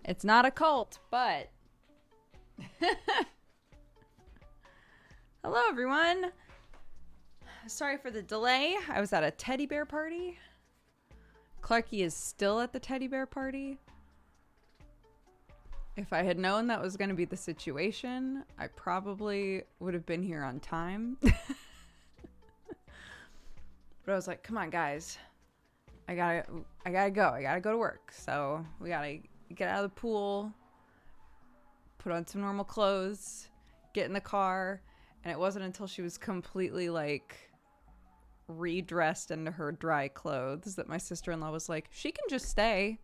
It's not a cult, but... Hello, everyone. Sorry for the delay. I was at a teddy bear party. Clarky is still at the teddy bear party. If I had known that was going to be the situation, I probably would have been here on time. But I was like, come on, guys. I gotta go. I gotta go to work. So we gotta get out of the pool, put on some normal clothes, get in the car. And it wasn't until she was completely, like, redressed into her dry clothes that my sister-in-law was like, she can just stay.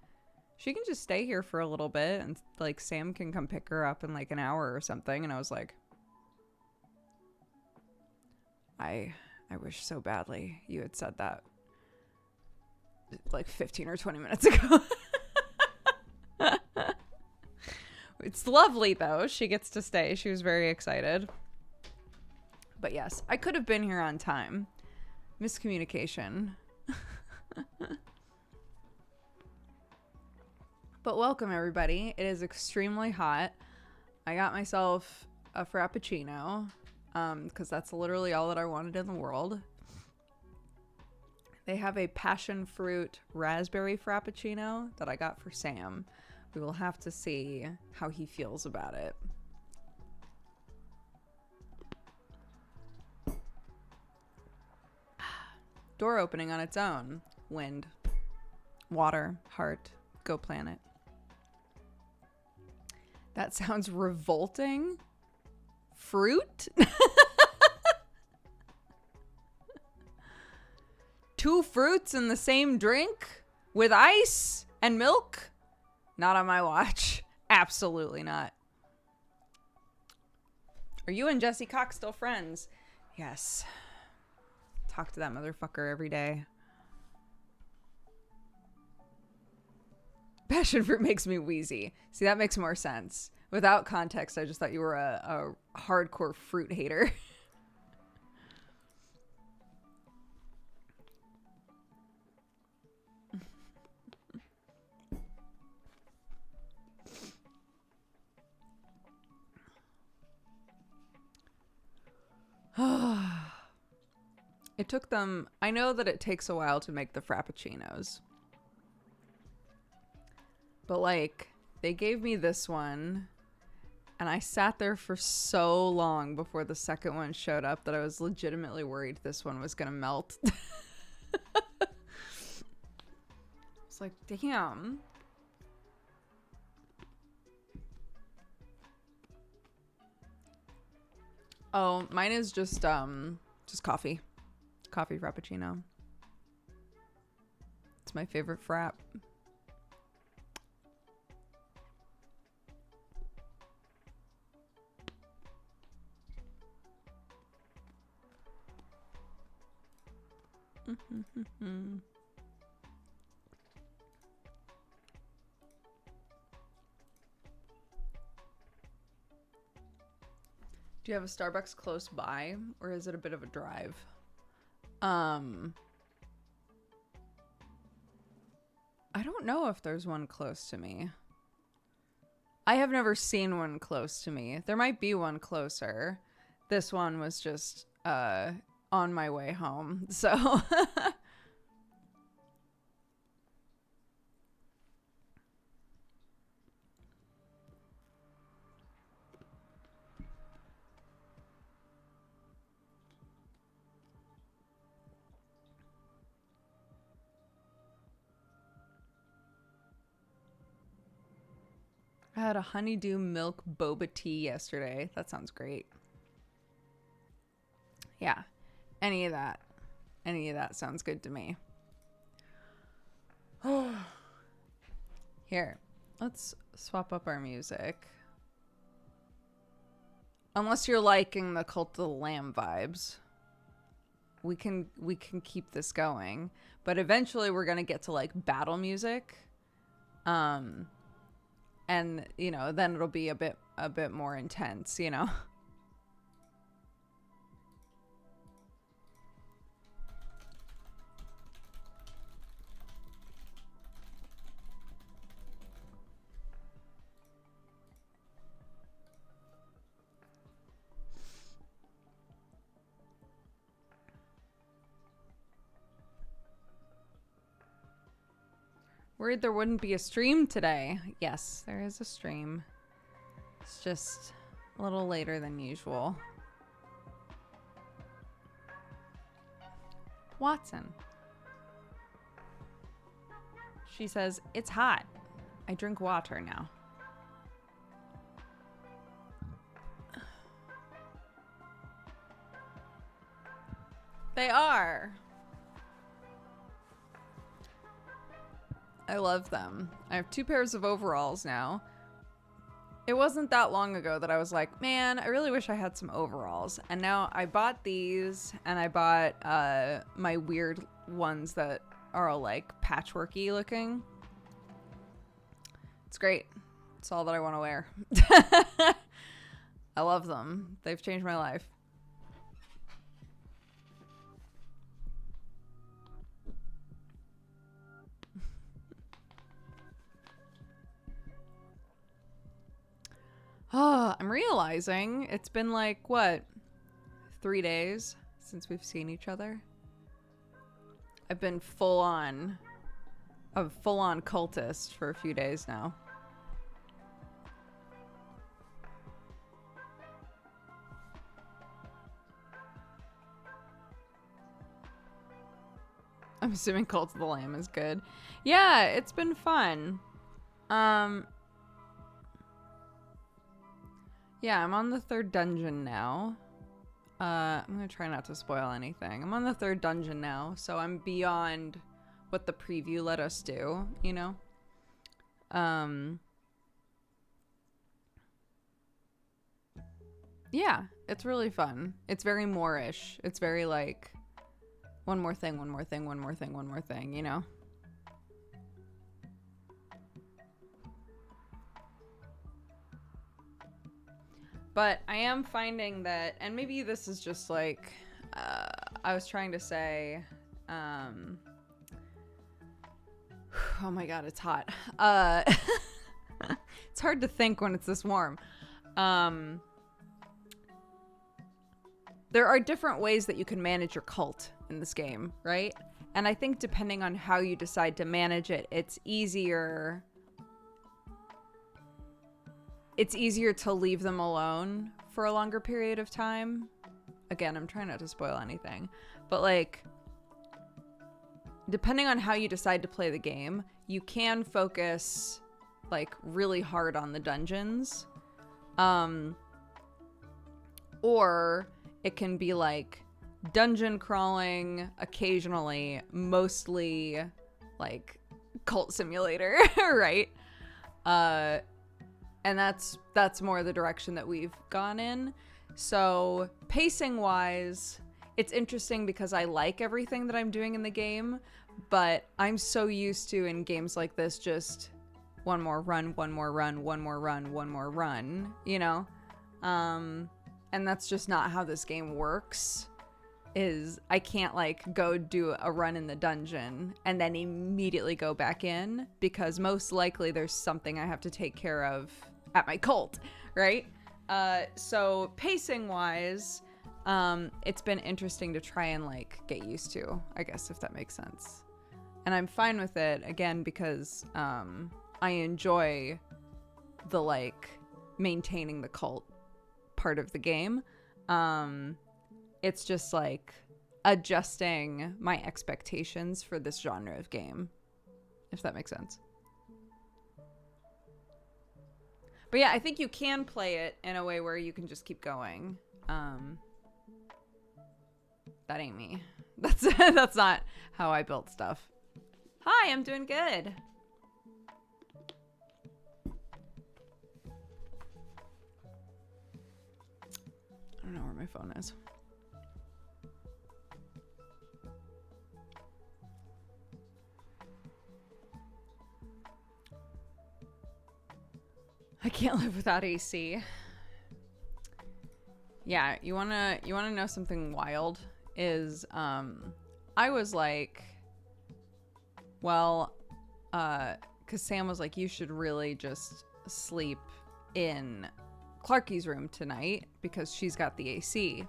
She can just stay here for a little bit. And, like, Sam can come pick her up in, like, an hour or something. And I was like, I wish so badly you had said that, like, 15 or 20 minutes ago. It's lovely, though. She gets to stay. She was very excited. But yes, I could have been here on time. Miscommunication. But welcome, everybody. It is extremely hot. I got myself a Frappuccino, because that's literally all that I wanted in the world. They have a passion fruit raspberry Frappuccino that I got for Sam. We will have to see how he feels about it. Door opening on its own. Wind. Water. Heart. Go planet. That sounds revolting. Fruit? Two fruits in the same drink? With ice and milk? Not on my watch. Absolutely not. Are you and Jesse Cox still friends? Yes. Talk to that motherfucker every day. Passion fruit makes me wheezy. See, that makes more sense. Without context, I just thought you were a hardcore fruit hater. It took them... I know that it takes a while to make the Frappuccinos. But, like, they gave me this one, and I sat there for so long before the second one showed up that I was legitimately worried this one was gonna melt. It's like, damn. Oh, mine is just coffee. Coffee Frappuccino. It's my favorite frap. Do you have a Starbucks close by, or is it a bit of a drive? I don't know if there's one close to me. I have never seen one close to me. There might be one closer. This one was just on my way home, so... I had a honeydew milk boba tea yesterday. That sounds great. Yeah. Any of that sounds good to me. Here. Let's swap up our music. Unless you're liking the Cult of the Lamb vibes. We can keep this going. But eventually we're going to get to like battle music. And, you know, then it'll be a bit more intense, you know? Worried there wouldn't be a stream today. Yes, there is a stream. It's just a little later than usual. Watson. She says, it's hot. I drink water now. They are. I love them. I have 2 pairs of overalls now. It wasn't that long ago that I was like, man, I really wish I had some overalls. And now I bought these, and I bought my weird ones that are all like patchworky looking. It's great. It's all that I want to wear. I love them. They've changed my life. Oh, I'm realizing it's been like, what, 3 days since we've seen each other? I've been a full-on cultist for a few days now. I'm assuming Cult of the Lamb is good. Yeah, it's been fun. Yeah, I'm on the 3rd dungeon now. I'm gonna try not to spoil anything. I'm on the 3rd dungeon now, so I'm beyond what the preview let us do, you know? Yeah, it's really fun. It's very Moorish. It's very like, one more thing, one more thing, one more thing, one more thing, you know? But I am finding that, and maybe this is just like, I was trying to say, oh my god, it's hot. It's hard to think when it's this warm. There are different ways that you can manage your cult in this game, right? And I think depending on how you decide to manage it, it's easier to leave them alone for a longer period of time. Again, I'm trying not to spoil anything, but like, depending on how you decide to play the game, you can focus like really hard on the dungeons. Or it can be like dungeon crawling occasionally, mostly like cult simulator, right? And that's more the direction that we've gone in. So pacing wise, it's interesting because I like everything that I'm doing in the game, but I'm so used to in games like this, just one more run, one more run, one more run, one more run, you know? And that's just not how this game works. Is I can't like go do a run in the dungeon and then immediately go back in, because most likely there's something I have to take care of at my cult, right? So pacing wise, it's been interesting to try and like get used to, I guess, if that makes sense. And I'm fine with it, again, because I enjoy the like maintaining the cult part of the game. It's just like adjusting my expectations for this genre of game, if that makes sense. But yeah, I think you can play it in a way where you can just keep going. That ain't me. That's not how I built stuff. Hi, I'm doing good. I don't know where my phone is. I can't live without AC. Yeah, you wanna know something wild? Is I was like, well, cause Sam was like, you should really just sleep in Clarky's room tonight because she's got the AC.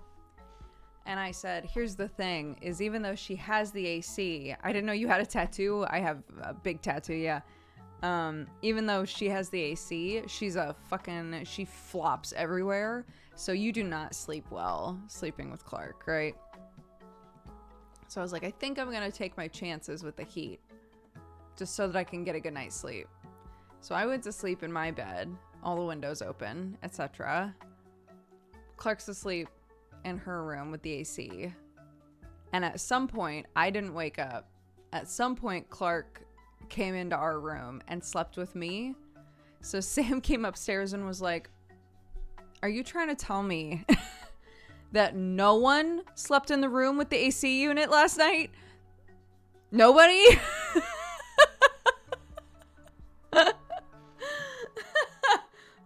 And I said, here's the thing, is even though she has the AC, I didn't know you had a tattoo. I have a big tattoo, yeah. Even though she has the AC, she flops everywhere. So you do not sleep well sleeping with Clark, right? So I was like, I think I'm going to take my chances with the heat just so that I can get a good night's sleep. So I went to sleep in my bed, all the windows open, etc. Clark's asleep in her room with the AC. And at some point, I didn't wake up. At some point, Clark came into our room and slept with me. So Sam came upstairs and was like, are you trying to tell me that no one slept in the room with the AC unit last night? Nobody?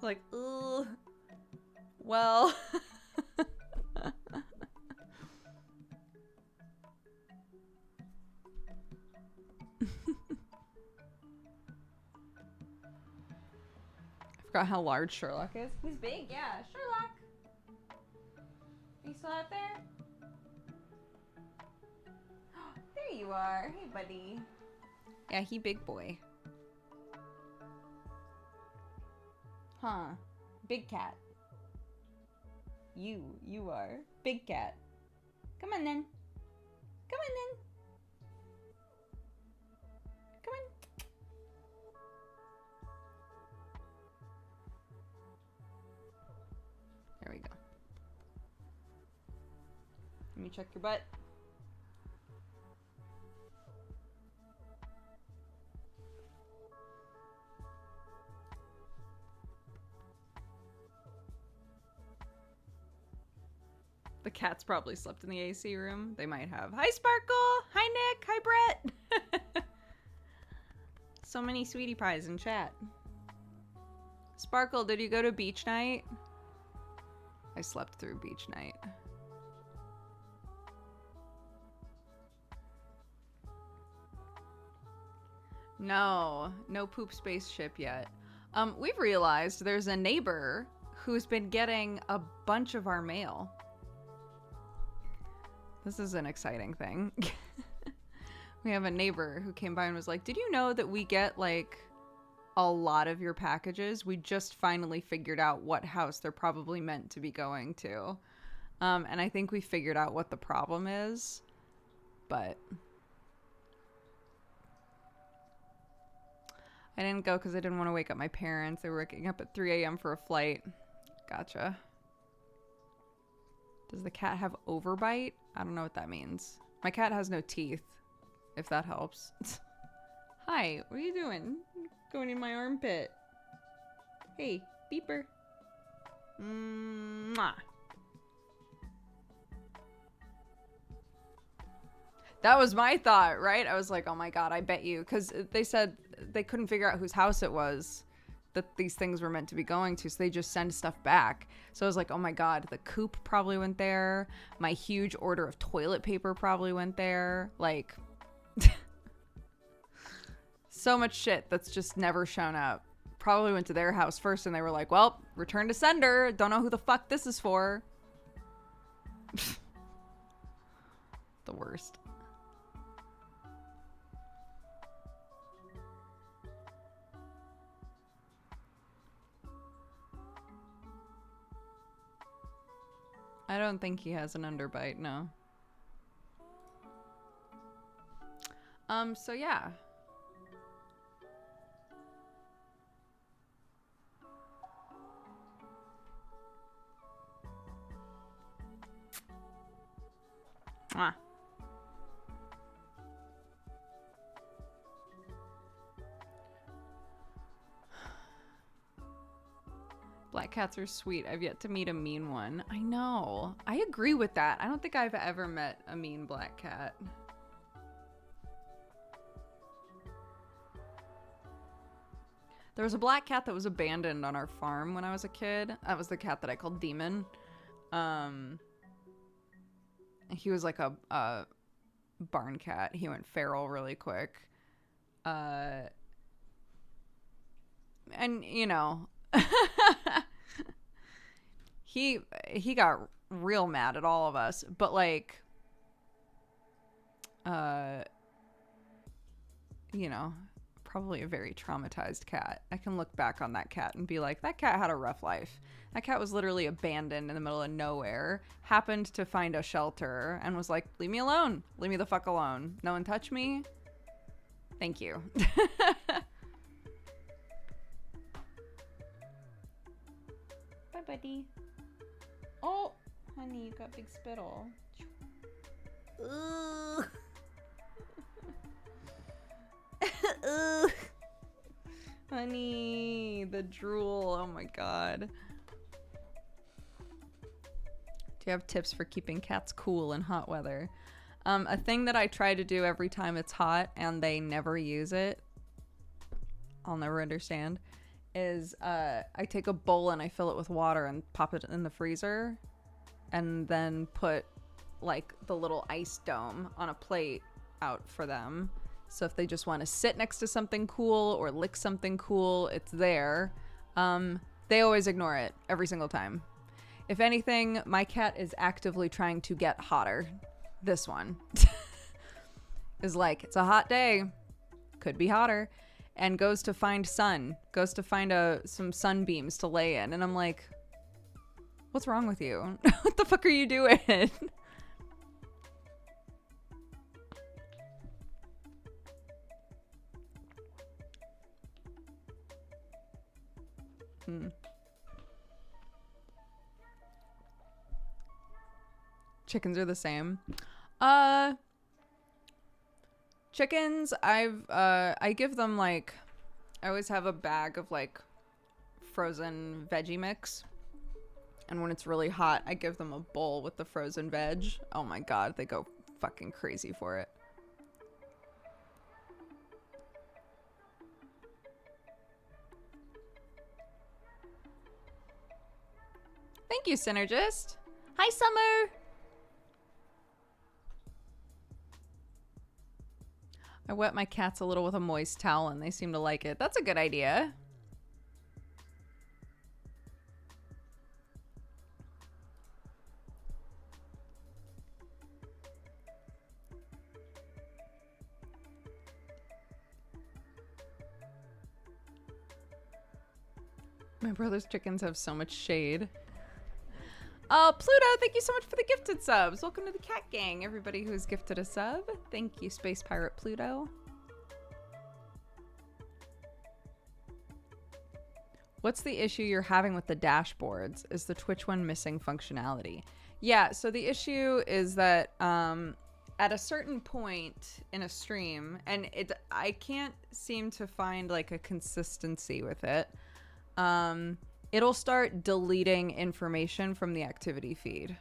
Like, ugh. Well. Forgot how large Sherlock is. He's big, yeah. Sherlock! Are you still out there? There you are. Hey, buddy. Yeah, he big boy. Huh. Big cat. You are. Big cat. Come on, then. Come on, then. Come on. There we go. Let me check your butt. The cats probably slept in the AC room. They might have. Hi, Sparkle! Hi, Nick! Hi, Brett! So many sweetie pies in chat. Sparkle, did you go to beach night? I slept through beach night. No poop spaceship yet. We've realized there's a neighbor who's been getting a bunch of our mail. This is an exciting thing. We have a neighbor who came by and was like, did you know that we get like a lot of your packages? We just finally figured out what house they're probably meant to be going to. And I think we figured out what the problem is, but I didn't go because I didn't want to wake up my parents. They were waking up at 3 a.m. for a flight. Gotcha. Does the cat have overbite? I don't know what that means. My cat has no teeth, if that helps. Hi, what are you doing? Going in my armpit. Hey, beeper. Mwah. That was my thought, right? I was like, oh my god, I bet you. Because they said they couldn't figure out whose house it was that these things were meant to be going to, so they just send stuff back. So I was like, oh my god, the coop probably went there. My huge order of toilet paper probably went there. Like, so much shit that's just never shown up. Probably went to their house first, and they were like, well, return to sender. Don't know who the fuck this is for. The worst. I don't think he has an underbite, no. So yeah. Mwah. Black cats are sweet. I've yet to meet a mean one. I know. I agree with that. I don't think I've ever met a mean black cat. There was a black cat that was abandoned on our farm when I was a kid. That was the cat that I called Demon. He was like a barn cat. He went feral really quick. And, you know... he got real mad at all of us, but like, you know, probably a very traumatized cat. I can look back on that cat and be like, that cat had a rough life. That cat was literally abandoned in the middle of nowhere, happened to find a shelter, and was like, leave me alone. Leave me the fuck alone. No one touch me. Thank you. Bye, buddy. Oh, honey, you got big spittle. Ooh. Ooh. Honey, the drool. Oh my god. Do you have tips for keeping cats cool in hot weather? A thing that I try to do every time it's hot and they never use it, I'll never understand, is I take a bowl and I fill it with water and pop it in the freezer and then put like the little ice dome on a plate out for them. So if they just want to sit next to something cool or lick something cool, it's there. They always ignore it every single time. If anything, my cat is actively trying to get hotter. This one is like, it's a hot day, could be hotter, and goes to find sun, goes to find some sunbeams to lay in. And I'm like, what's wrong with you? What the fuck are you doing? Chickens are the same. Chickens, I give them like, I always have a bag of like frozen veggie mix. And when it's really hot, I give them a bowl with the frozen veg. Oh my god, they go fucking crazy for it. Thank you, Synergist. Hi, Summer. I wet my cats a little with a moist towel and they seem to like it. That's a good idea. My brother's chickens have so much shade. Pluto, thank you so much for the gifted subs. Welcome to the cat gang, everybody who's gifted a sub. Thank you, Space Pirate Pluto. What's the issue you're having with the dashboards? Is the Twitch one missing functionality? Yeah, so the issue is that at a certain point in a stream, and I can't seem to find like a consistency with it, it'll start deleting information from the activity feed.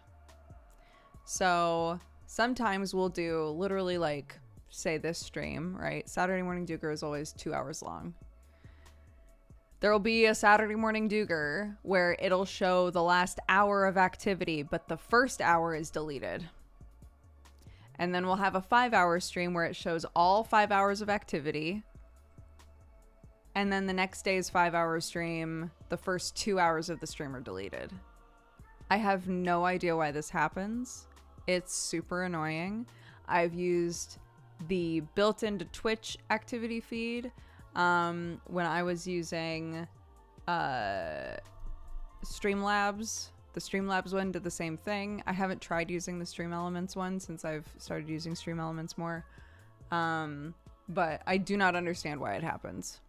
So sometimes we'll do literally like, say this stream, right? Saturday Morning Dooger is always 2 hours long. There will be a Saturday Morning Dooger where it'll show the last hour of activity, but the first hour is deleted. And then we'll have a 5-hour stream where it shows all 5 hours of activity. And then the next day's 5-hour stream, the first 2 hours of the stream are deleted. I have no idea why this happens. It's super annoying. I've used the built-into Twitch activity feed when I was using Streamlabs. The Streamlabs one did the same thing. I haven't tried using the Stream Elements one since I've started using Stream Elements more. But I do not understand why it happens.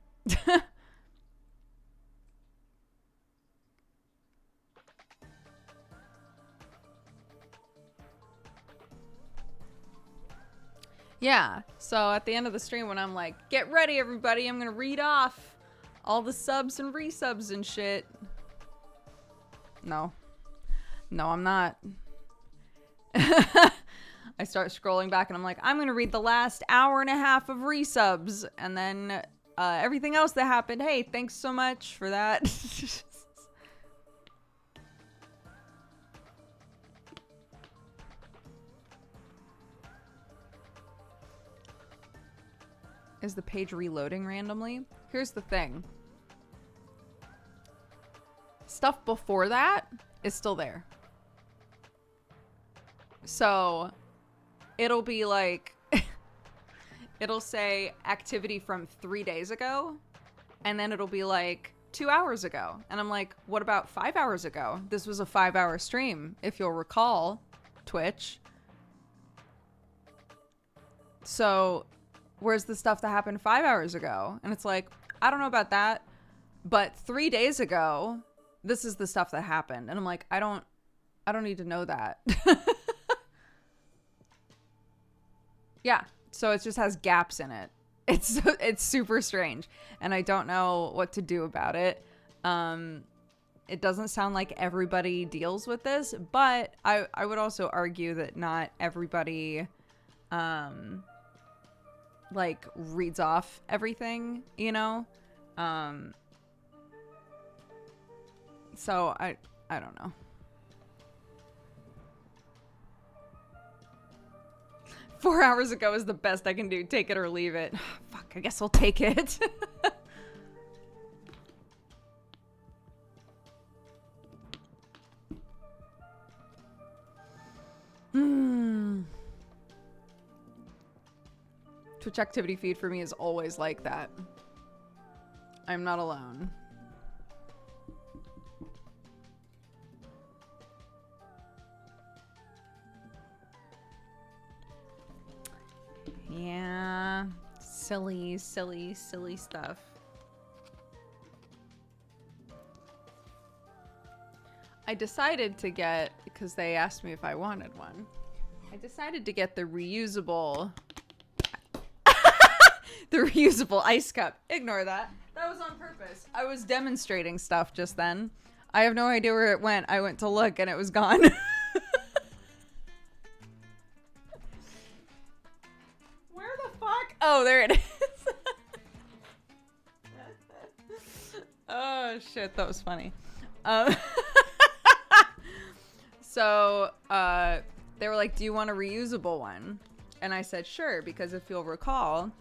Yeah, so at the end of the stream when I'm like, get ready everybody, I'm gonna read off all the subs and resubs and shit. No, I'm not. I start scrolling back and I'm like, I'm gonna read the last hour and a half of resubs and then everything else that happened. Hey, thanks so much for that. Is the page reloading randomly? Here's the thing. Stuff before that is still there. So it'll be like, it'll say activity from 3 days ago, and then it'll be like 2 hours ago. And I'm like, what about 5 hours ago? This was a 5-hour stream, if you'll recall, Twitch. So where's the stuff that happened 5 hours ago? And it's like, I don't know about that, but 3 days ago, this is the stuff that happened. And I'm like, I don't need to know that. Yeah. So it just has gaps in it. It's super strange, and I don't know what to do about it. It doesn't sound like everybody deals with this, but I would also argue that not everybody like reads off everything, you know? So I don't know. 4 hours ago is the best I can do. Take it or leave it. Fuck, I guess I'll take it. Twitch activity feed for me is always like that. I'm not alone. Yeah, silly stuff. I decided to get, because they asked me if I wanted one, I decided to get the reusable the reusable ice cup. Ignore that. That was on purpose. I was demonstrating stuff just then. I have no idea where it went. I went to look and it was gone. Oh, there it is. Oh, shit. That was funny. So, they were like, do you want a reusable one? And I said, sure, because if you'll recall,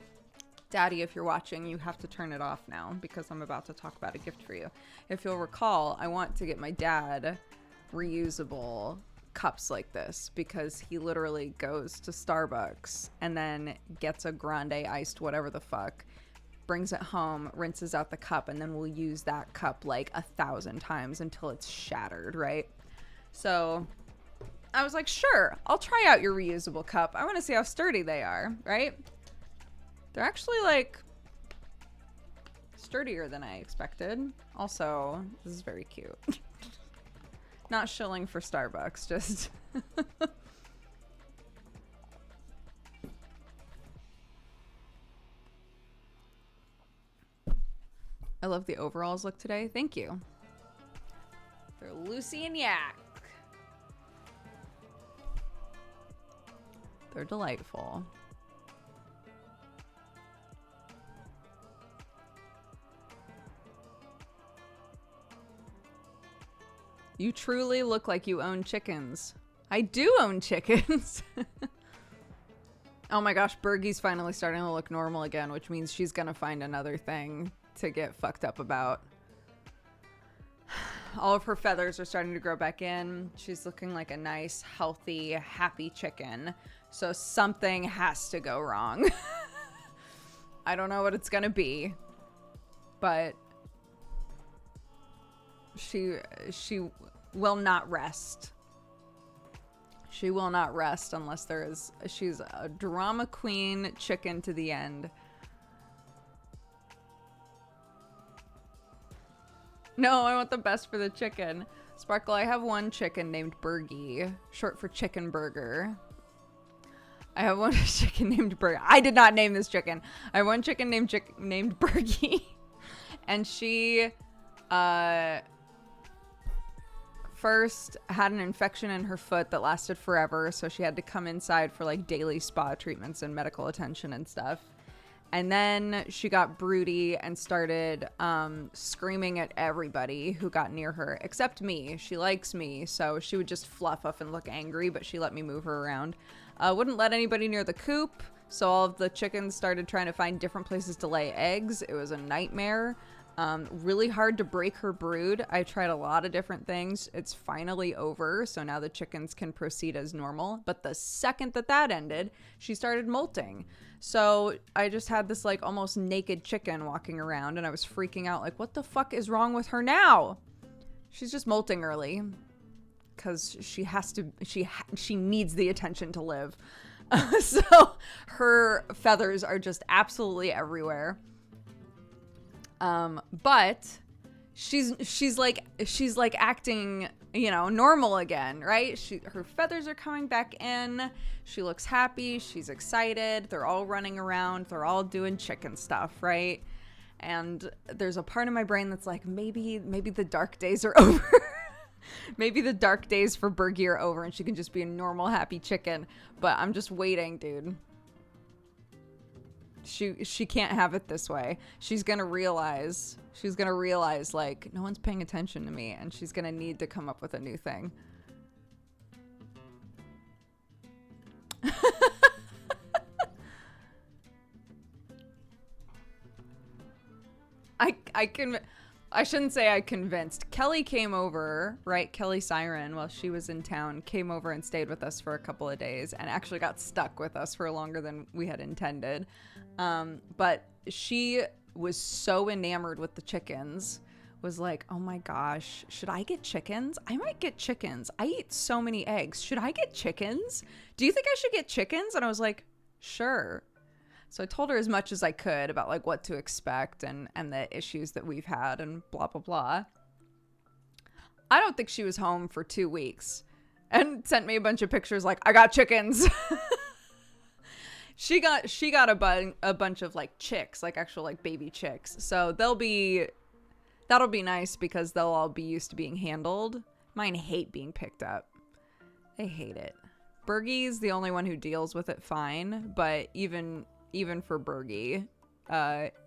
Daddy, if you're watching, you have to turn it off now because I'm about to talk about a gift for you. If you'll recall, I want to get my dad reusable cups like this because he literally goes to Starbucks and then gets a grande iced whatever the fuck, brings it home, rinses out the cup, and then we'll use that cup like 1,000 times until it's shattered, right? So I was like, sure, I'll try out your reusable cup. I want to see how sturdy they are, right? They're actually like sturdier than I expected. Also, this is very cute. Not shilling for Starbucks, just... I love the overalls look today. Thank you. They're Lucy and Yak. They're delightful. You truly look like you own chickens. I do own chickens. Oh my gosh, Bergie's finally starting to look normal again, which means she's gonna find another thing to get fucked up about. All of her feathers are starting to grow back in. She's looking like a nice, healthy, happy chicken. So something has to go wrong. I don't know what it's gonna be, but she will not rest. She will not rest unless she's a drama queen chicken to the end. No, I want the best for the chicken. Sparkle, I have one chicken named Bergie, short for chicken burger. I have one chicken named Bergie. I did not name this chicken. I have one chicken named Bergie. And she, first had an infection in her foot that lasted forever, so she had to come inside for like daily spa treatments and medical attention and stuff. And then she got broody and started screaming at everybody who got near her, except me. She likes me, so she would just fluff up and look angry, but she let me move her around. Wouldn't let anybody near the coop, so all of the chickens started trying to find different places to lay eggs. It was a nightmare. Really hard to break her brood. I tried a lot of different things. It's finally over, so now the chickens can proceed as normal. But the second that that ended, she started molting. So I just had this like almost naked chicken walking around, and I was freaking out like, what the fuck is wrong with her now? She's just molting early because she has to, she needs the attention to live. So her feathers are just absolutely everywhere. But she's like acting, you know, normal again, right? Her feathers are coming back in. She looks happy. She's excited. They're all running around. They're all doing chicken stuff, right? And there's a part of my brain that's like, maybe the dark days are over. Maybe the dark days for Bergie are over and she can just be a normal, happy chicken. But I'm just waiting, dude. She can't have it this way. She's gonna realize like, no one's paying attention to me, and she's gonna need to come up with a new thing. I shouldn't say I convinced. Kelly came over, right? Kelly Siren, while she was in town, came over and stayed with us for a couple of days and actually got stuck with us for longer than we had intended. But she was so enamored with the chickens, was like, oh my gosh, should I get chickens? I might get chickens. I eat so many eggs. Should I get chickens? Do you think I should get chickens? And I was like, sure. So I told her as much as I could about like what to expect and the issues that we've had and blah, blah, blah. I don't think she was home for 2 weeks and sent me a bunch of pictures like, I got chickens. She got a bunch of like chicks, like actual like baby chicks. So that'll be nice because they'll all be used to being handled. Mine hate being picked up. They hate it. Bergie's the only one who deals with it fine, but even for Bergie,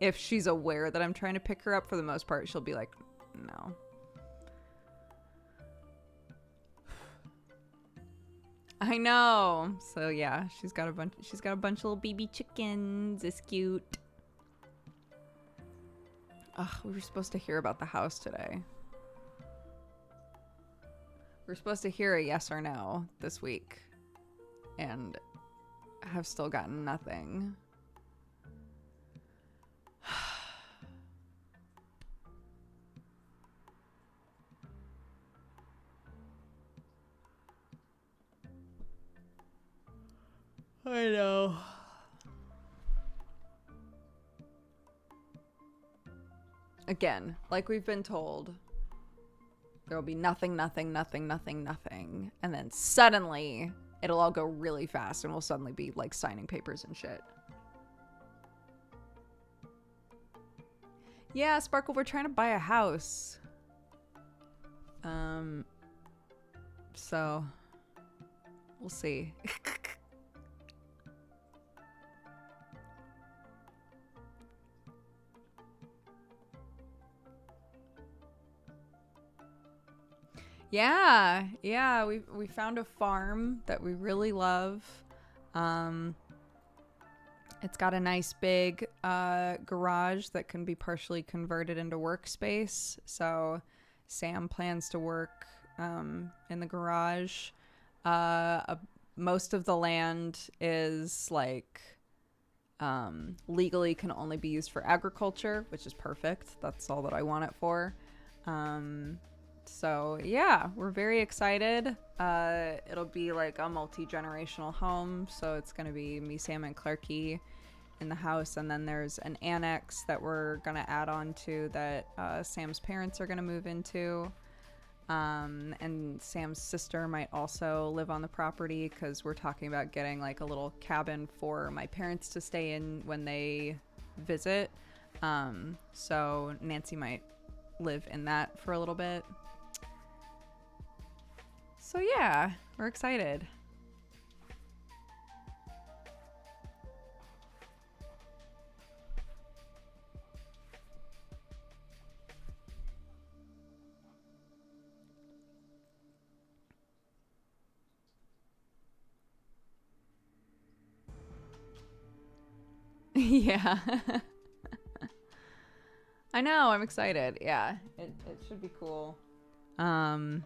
if she's aware that I'm trying to pick her up, for the most part, she'll be like, no. I know. So yeah, she's got a bunch of little baby chickens. It's cute. Ugh, we were supposed to hear about the house today. We're supposed to hear a yes or no this week, and I have still gotten nothing. I know. Again, like we've been told, there will be nothing. And then suddenly, it'll all go really fast and we'll suddenly be like signing papers and shit. Yeah, Sparkle, we're trying to buy a house. So we'll see. Yeah, we found a farm that we really love. It's got a nice big garage that can be partially converted into workspace. So Sam plans to work in the garage. Most of the land is like legally can only be used for agriculture, which is perfect. That's all that I want it for. So yeah, we're very excited. It'll be like a multi-generational home. So it's going to be me, Sam, and Clarky in the house. And then there's an annex that we're going to add on to that Sam's parents are going to move into. And Sam's sister might also live on the property because we're talking about getting like a little cabin for my parents to stay in when they visit. So Nancy might live in that for a little bit. So yeah, we're excited. Yeah. I know, I'm excited. Yeah, it should be cool. And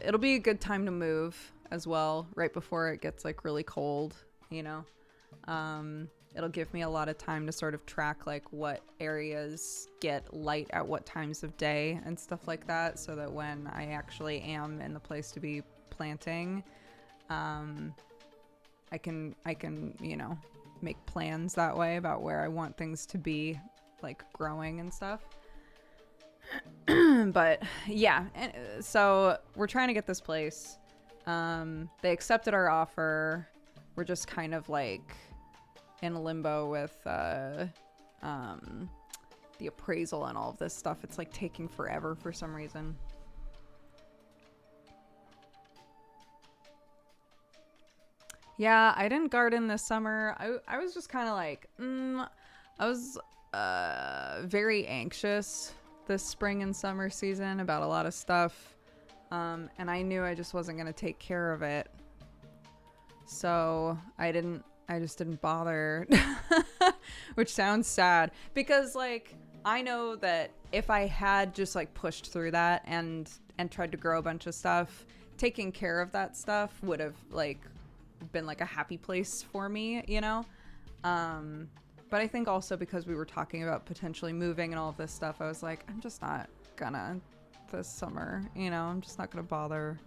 it'll be a good time to move as well, right before it gets like really cold, you know. It'll give me a lot of time to sort of track like what areas get light at what times of day and stuff like that, so that when I actually am in the place to be planting, I can, you know, make plans that way about where I want things to be like growing and stuff. But yeah, and so we're trying to get this place. They accepted our offer. We're just kind of like in limbo with the appraisal and all of this stuff. It's like taking forever for some reason. Yeah, I didn't garden this summer. I was just kind of like, I was very anxious this spring and summer season about a lot of stuff. And I knew I just wasn't going to take care of it. So I just didn't bother, which sounds sad because like, I know that if I had just like pushed through that and tried to grow a bunch of stuff, taking care of that stuff would have like been like a happy place for me, you know? But I think also because we were talking about potentially moving and all of this stuff, I was like, I'm just not gonna this summer, you know? I'm just not gonna bother.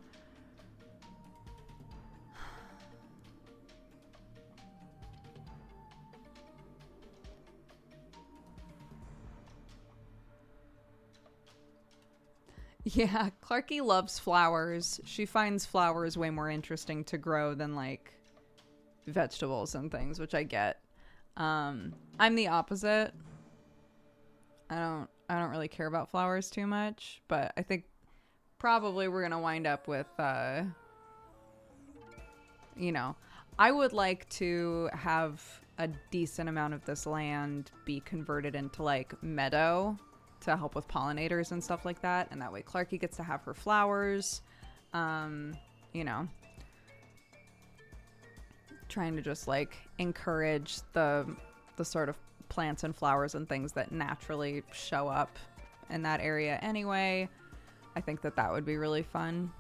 Yeah, Clarky loves flowers. She finds flowers way more interesting to grow than like vegetables and things, which I get. I'm the opposite. I don't really care about flowers too much, but I think probably we're gonna wind up with you know, I would like to have a decent amount of this land be converted into like meadow to help with pollinators and stuff like that, and that way Clarky gets to have her flowers. You know, trying to just like encourage the sort of plants and flowers and things that naturally show up in that area anyway. I think that would be really fun.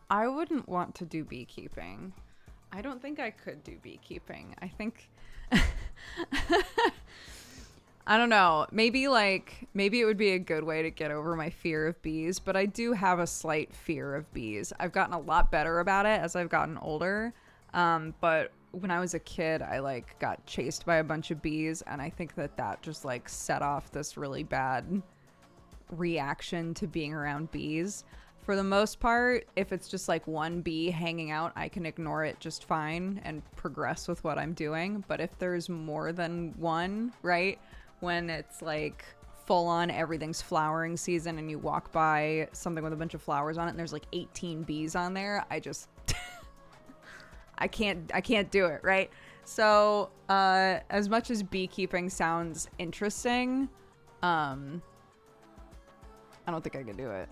I wouldn't want to do beekeeping. I don't think I could do beekeeping. I think I don't know. Maybe it would be a good way to get over my fear of bees, but I do have a slight fear of bees. I've gotten a lot better about it as I've gotten older. But when I was a kid, I like got chased by a bunch of bees, and I think that just like set off this really bad reaction to being around bees. For the most part, if it's just like one bee hanging out, I can ignore it just fine and progress with what I'm doing. But if there's more than one, right? When it's like full on everything's flowering season and you walk by something with a bunch of flowers on it and there's like 18 bees on there, I just I can't do it, right? So as much as beekeeping sounds interesting, I don't think I could do it.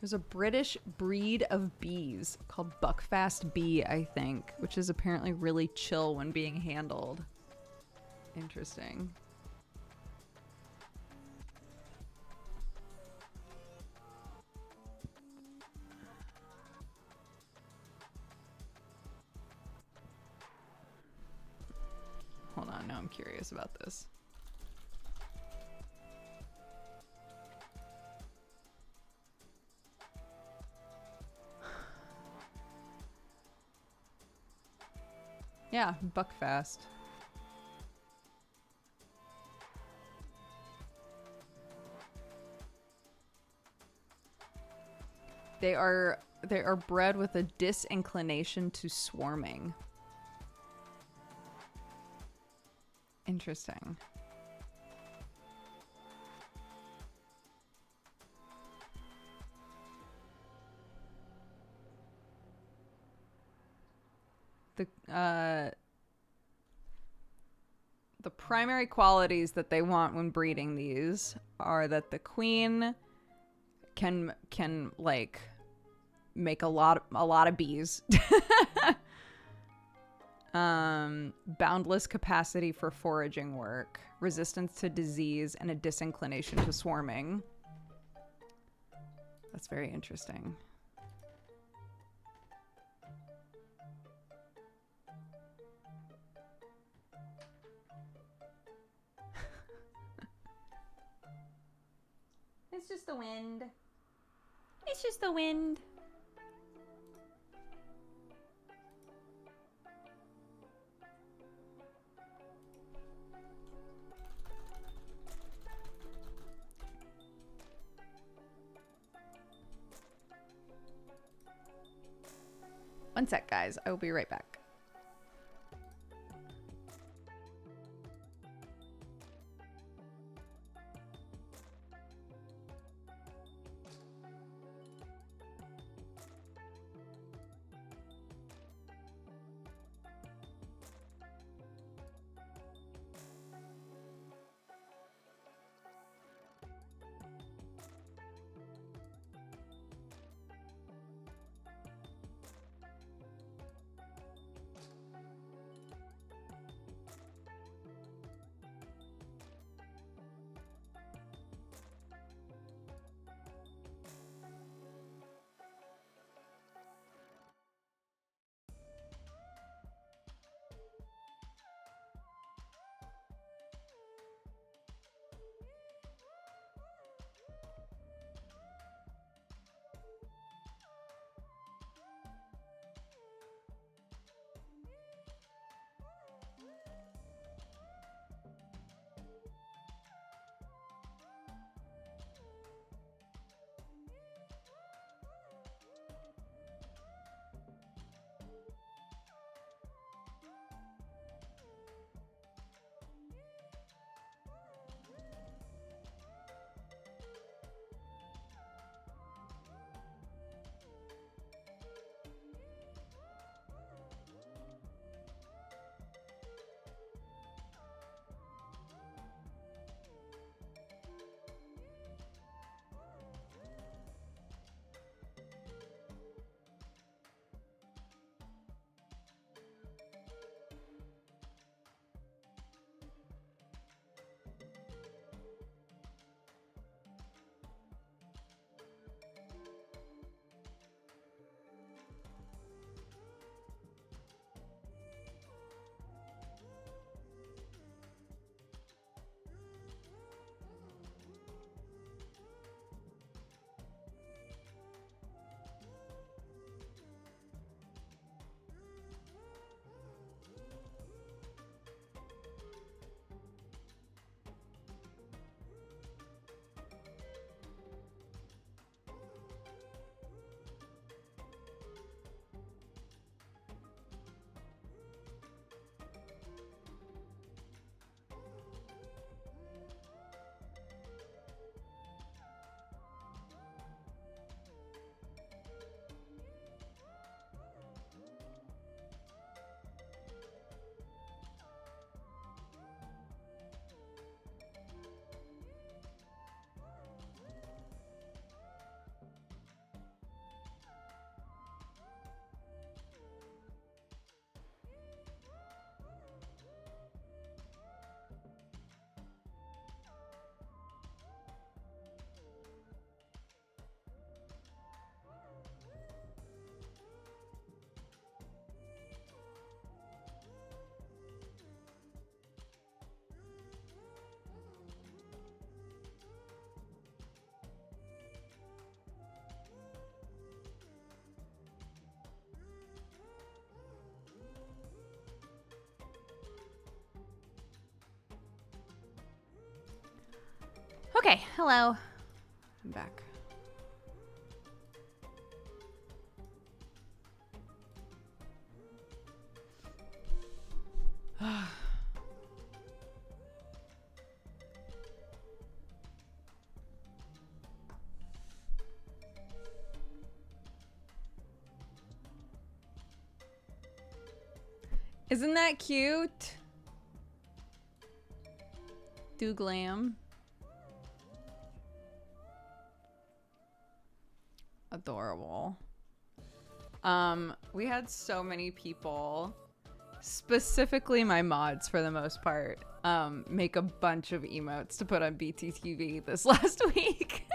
There's a British breed of bees called Buckfast bee, I think, which is apparently really chill when being handled. Interesting. Hold on, now I'm curious about this. Yeah, Buckfast. They are bred with a disinclination to swarming. Interesting. The primary qualities that they want when breeding these are that the queen can like make a lot of bees. Boundless capacity for foraging work, resistance to disease, and a disinclination to swarming. That's very interesting. It's just the wind. It's just the wind. One sec, guys. I will be right back. Okay, hello. I'm back. Isn't that cute? Do glam. Adorable. We had so many people, specifically my mods for the most part, make a bunch of emotes to put on BTTV this last week.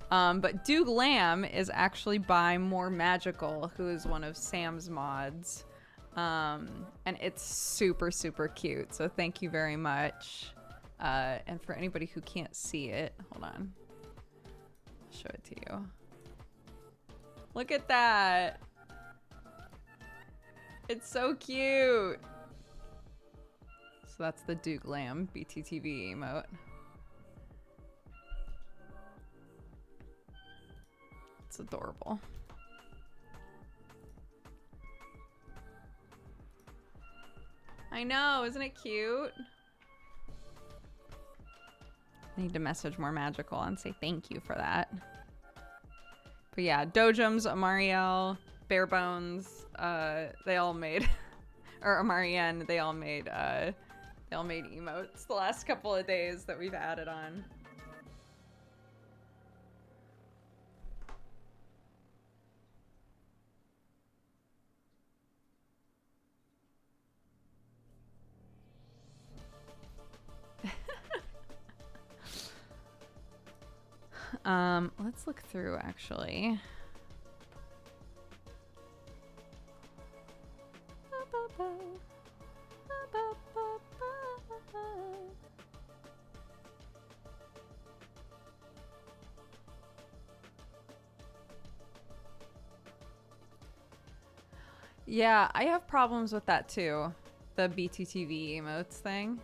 But Do Glam is actually by More Magical, who is one of Sam's mods. And it's super, super cute. So thank you very much. And for anybody who can't see it, hold on. I'll show it to you. Look at that. It's so cute. So that's the Do Glam BTTV emote. It's adorable. I know, isn't it cute? I need to message More Magical and say thank you for that. But yeah, Dojums, Amariel, Barebones, they all made, or Amarien, they all made emotes the last couple of days that we've added on. Let's look through actually. Yeah, I have problems with that too. The BTTV emotes thing.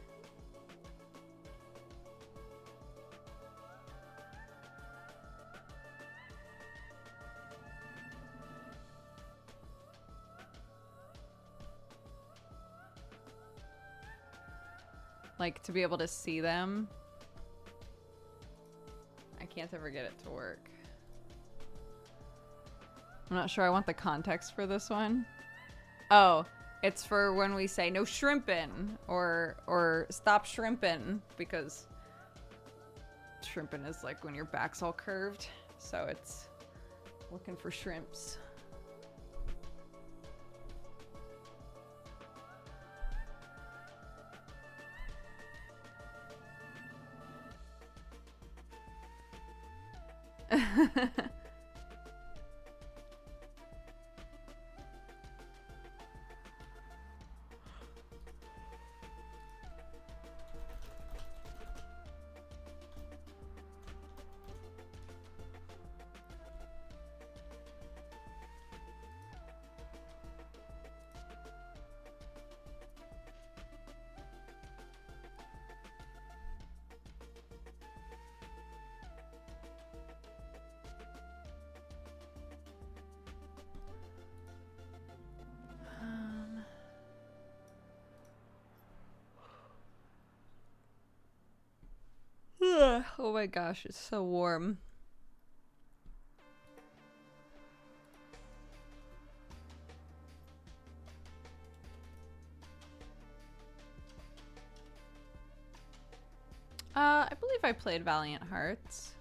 Like, to be able to see them. I can't ever get it to work. I'm not sure I want the context for this one. Oh, it's for when we say no shrimping or stop shrimping, because shrimping is like when your back's all curved. So it's looking for shrimps. Oh my gosh, it's so warm. I believe I played Valiant Hearts.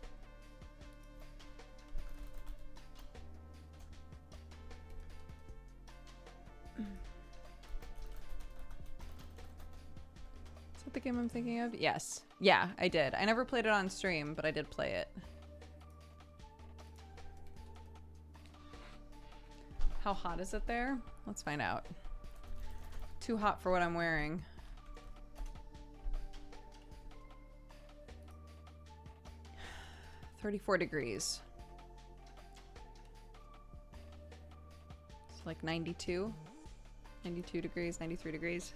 Is that the game I'm thinking of? Yes. Yeah, I did. I never played it on stream, but I did play it. How hot is it there? Let's find out. Too hot for what I'm wearing. $34 degrees. It's like 92 degrees, 93 degrees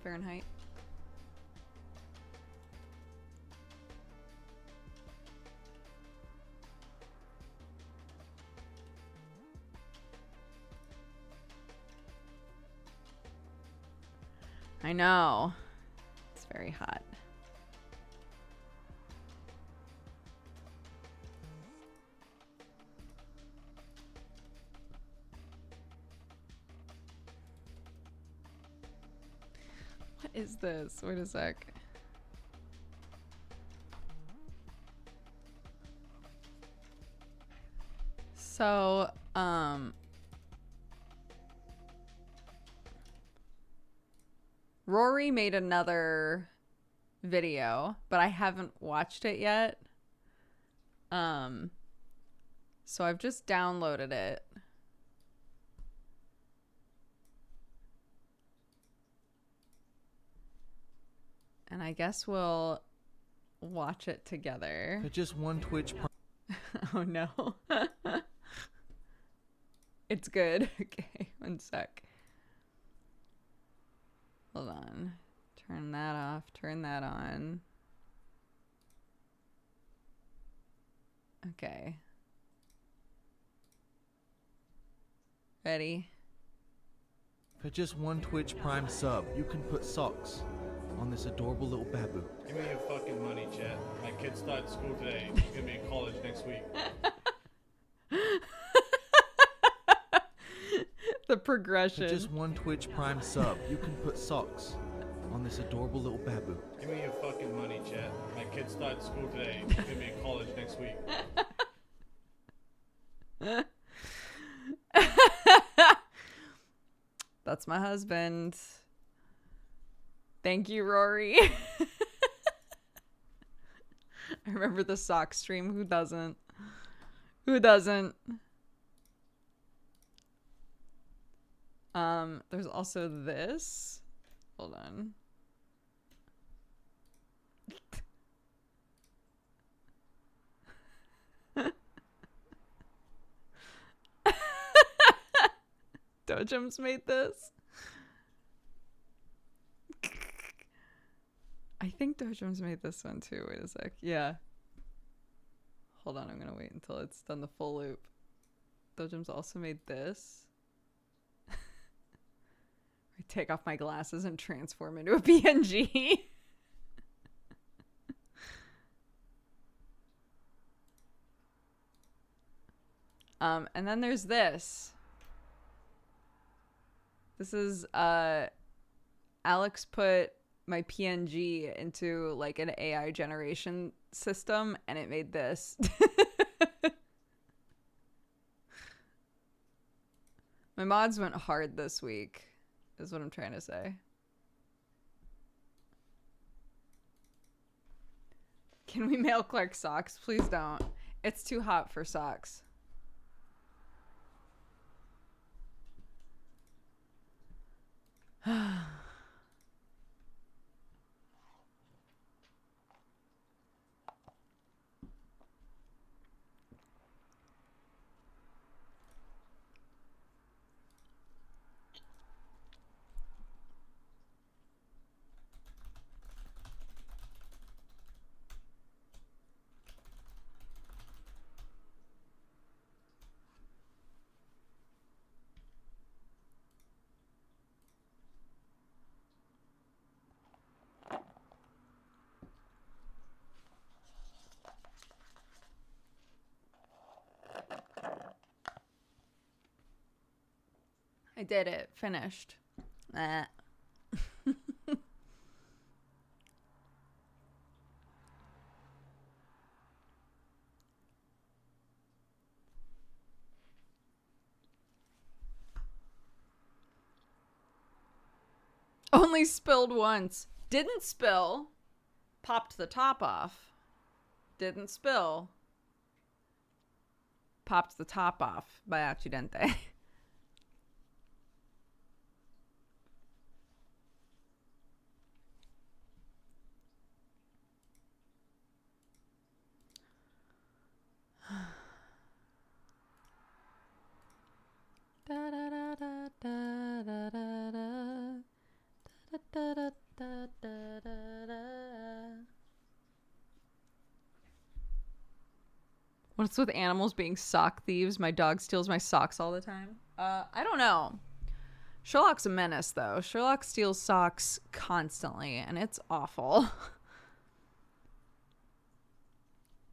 Fahrenheit. I know. It's very hot. is this? Wait a sec. So, Rory made another video, but I haven't watched it yet. So I've just downloaded it. And I guess we'll watch it together. For just one Twitch. Oh no. It's good. Okay, one sec. Hold on. Turn that off. Turn that on. Okay. Ready? For just one Twitch Prime sub, you can put socks on this adorable little babu. Give me your fucking money, Chad. My kid started school today. He's gonna be in college next week. The progression. For just one Twitch Prime sub, you can put socks on this adorable little babu. Give me your fucking money, Chad. My kid started school today. He's gonna be in college next week. That's my husband. Thank you, Rory. I remember the sock stream. Who doesn't? Who doesn't? There's also this. Hold on. Dojum's made this. I think Dojum's made this one too. Wait a sec. Yeah. Hold on, I'm gonna wait until it's done the full loop. Dojum's also made this. I take off my glasses and transform into a PNG. And then there's this. This is Alex put my PNG into like an AI generation system and it made this. My mods went hard this week, is what I'm trying to say. Can we mail Clark socks? Please don't. It's too hot for socks. I did it. Finished. Only spilled once. Didn't spill. Popped the top off. Didn't spill. Popped the top off by accidente. What's with animals being sock thieves? My dog steals my socks all the time. I don't know. Sherlock's a menace, though. Sherlock steals socks constantly, and it's awful.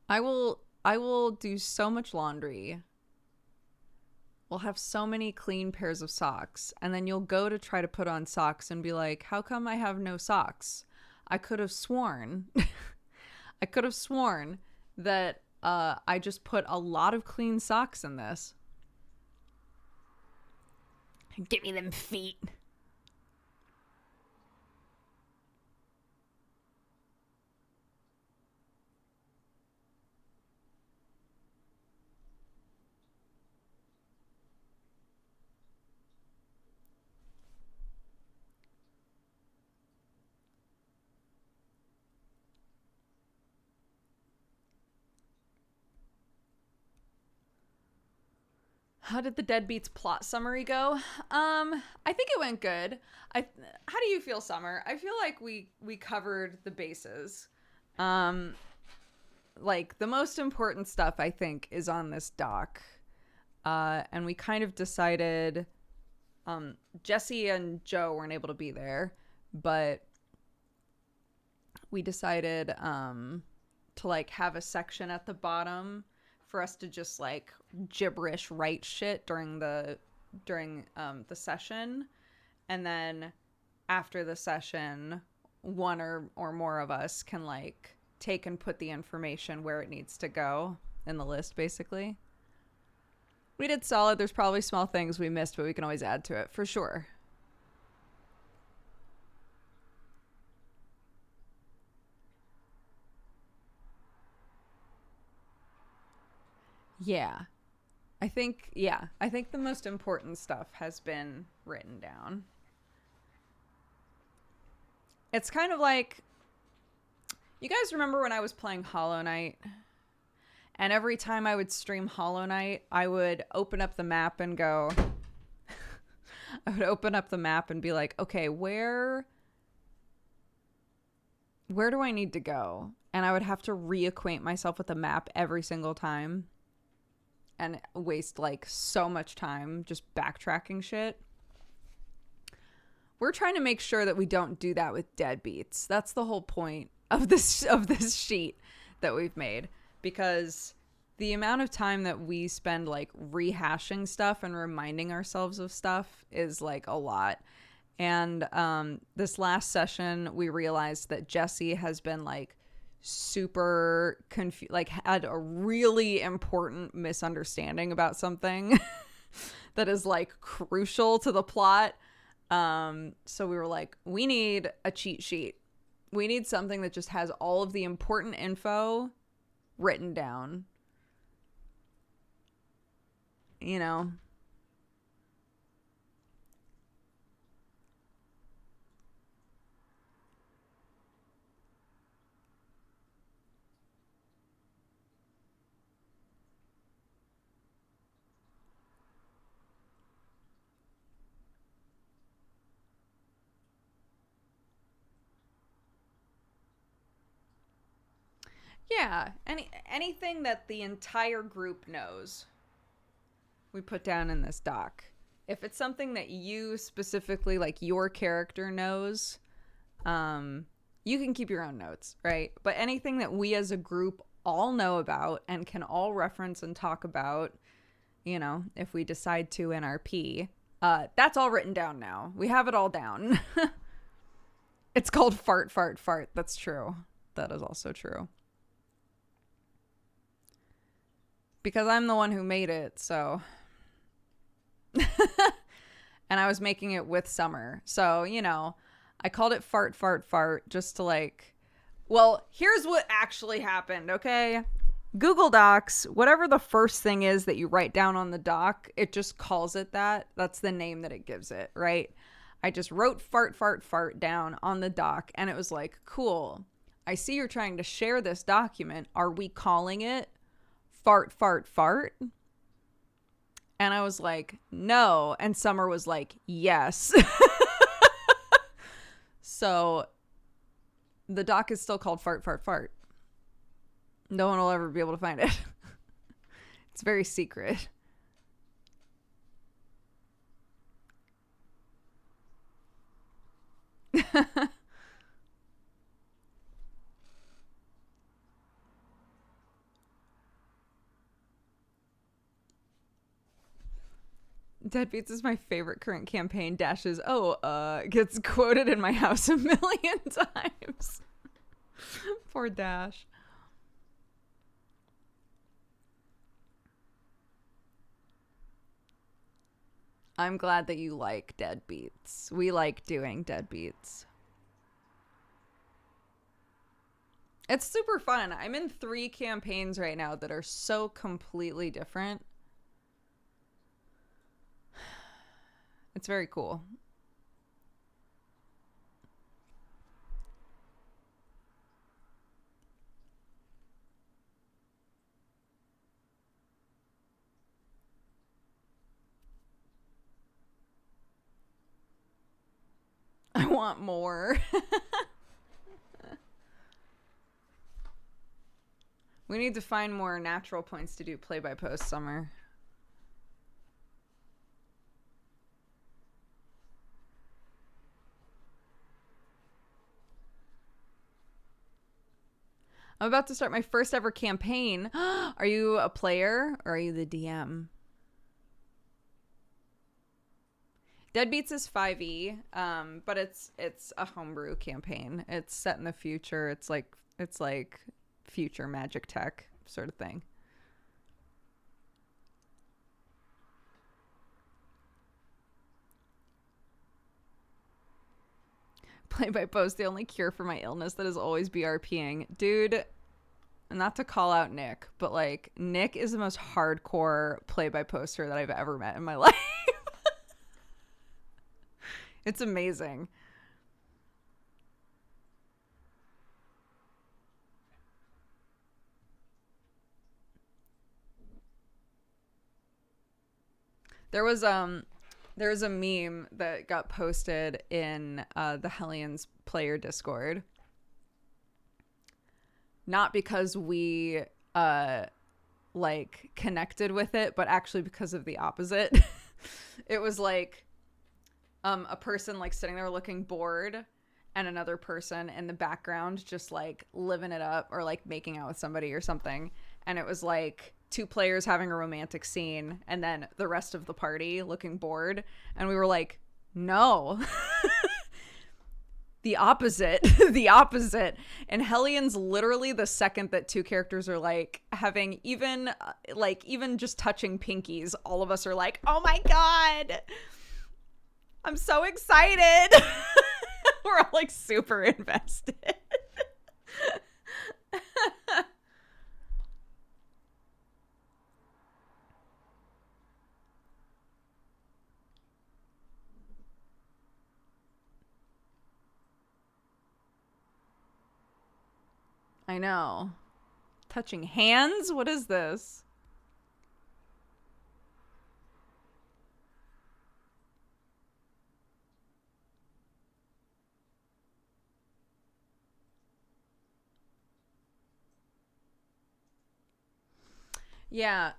I will do so much laundry. we'll have so many clean pairs of socks, and then you'll go to try to put on socks and be like, how come I have no socks? I could have sworn I could have sworn that I just put a lot of clean socks in this. Give me them feet. How did the Deadbeats plot summary go? I think it went good. How do you feel, Summer? I feel like we covered the bases. Like the most important stuff I think is on this doc. And we kind of decided Jesse and Joe weren't able to be there, but we decided to like have a section at the bottom for us to just like gibberish write shit during the session, and then after the session one or more of us can like take and put the information where it needs to go in the list. Basically, we did solid. There's probably small things we missed, but we can always add to it for sure. Yeah. I think the most important stuff has been written down. It's kind of like, you guys remember when I was playing Hollow Knight? And every time I would stream Hollow Knight, I would open up the map and go... I would open up the map and be like, okay, where do I need to go? And I would have to reacquaint myself with the map every single time. And waste like so much time just backtracking shit. We're trying to make sure that we don't do that with Deadbeats. That's the whole point of this sheet that we've made, because the amount of time that we spend like rehashing stuff and reminding ourselves of stuff is like a lot. And this last session we realized that Jesse has been like super confused, like had a really important misunderstanding about something that is like crucial to the plot. So we were like, we need a cheat sheet. We need something that just has all of the important info written down. You know? Yeah, anything that the entire group knows, we put down in this doc. If it's something that you specifically, like your character knows, you can keep your own notes, right? But anything that we as a group all know about and can all reference and talk about, you know, if we decide to in our P, that's all written down now. We have it all down. It's called fart, fart, fart. That's true. That is also true. Because I'm the one who made it, so. And I was making it with Summer. So, you know, I called it fart, fart, fart just to like, well, here's what actually happened, okay? Google Docs, whatever the first thing is that you write down on the doc, it just calls it that. That's the name that it gives it, right? I just wrote fart, fart, fart down on the doc, and it was like, cool. I see you're trying to share this document. Are we calling it fart, fart, fart? And I was like, no. And Summer was like, yes. So the doc is still called fart, fart, fart. No one will ever be able to find it. It's very secret. Deadbeats is my favorite current campaign. Dashes, gets quoted in my house a million times. Poor Dash. I'm glad that you like Deadbeats. We like doing Deadbeats. It's super fun. I'm in 3 campaigns right now that are so completely different. It's very cool. I want more. We need to find more natural points to do play-by-post, Summer. I'm about to start my first ever campaign. Are you a player or are you the DM? Deadbeats is 5e, but it's a homebrew campaign. It's set in the future. It's like future magic tech sort of thing. Play by post, the only cure for my illness that is always BRPing. Dude, not to call out Nick, but like Nick is the most hardcore play by poster that I've ever met in my life. It's amazing. There was a meme that got posted in the Hellions player Discord. Not because we like connected with it, but actually because of the opposite. It was like a person like sitting there looking bored and another person in the background just like living it up or like making out with somebody or something. And it was like 2 players having a romantic scene and then the rest of the party looking bored. And we were like, no. The opposite. The opposite. And Hellions, literally the second that 2 characters are like having even just touching pinkies, all of us are like, oh my God, I'm so excited. We're all like super invested. I know. Touching hands? What is this? Yeah,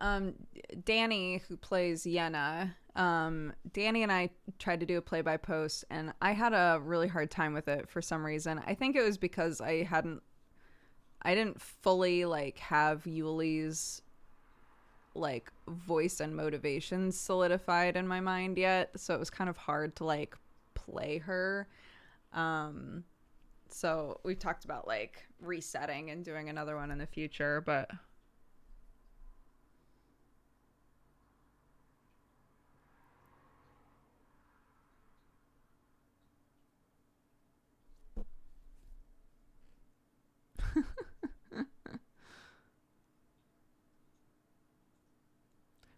Danny, who plays Yenna, Danny and I tried to do a play-by-post, and I had a really hard time with it for some reason. I think it was because I didn't fully like have Yuli's like voice and motivations solidified in my mind yet, so it was kind of hard to like play her. So we've talked about like resetting and doing another one in the future, but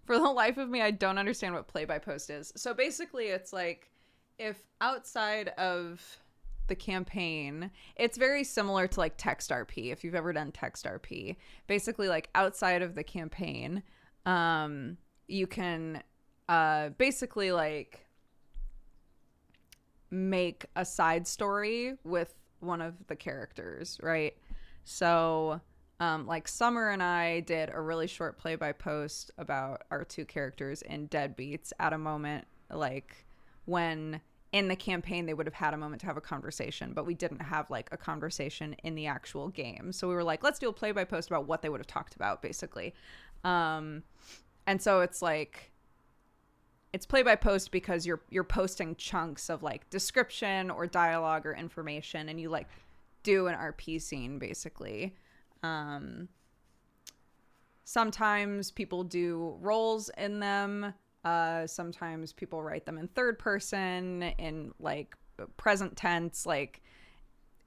for the life of me, I don't understand what play-by-post is. So basically, it's like if outside of the campaign, it's very similar to like text RP, if you've ever done text RP. Basically, like outside of the campaign, you can basically like make a side story with one of the characters, right? So like Summer and I did a really short play-by-post about our 2 characters in Deadbeats at a moment like when in the campaign they would have had a moment to have a conversation, but we didn't have like a conversation in the actual game. So we were like, let's do a play-by-post about what they would have talked about, basically. And so it's like it's play by post because you're posting chunks of like description or dialogue or information, and you like do an RP scene basically. Sometimes people do roles in them. Sometimes people write them in third person, in like present tense. Like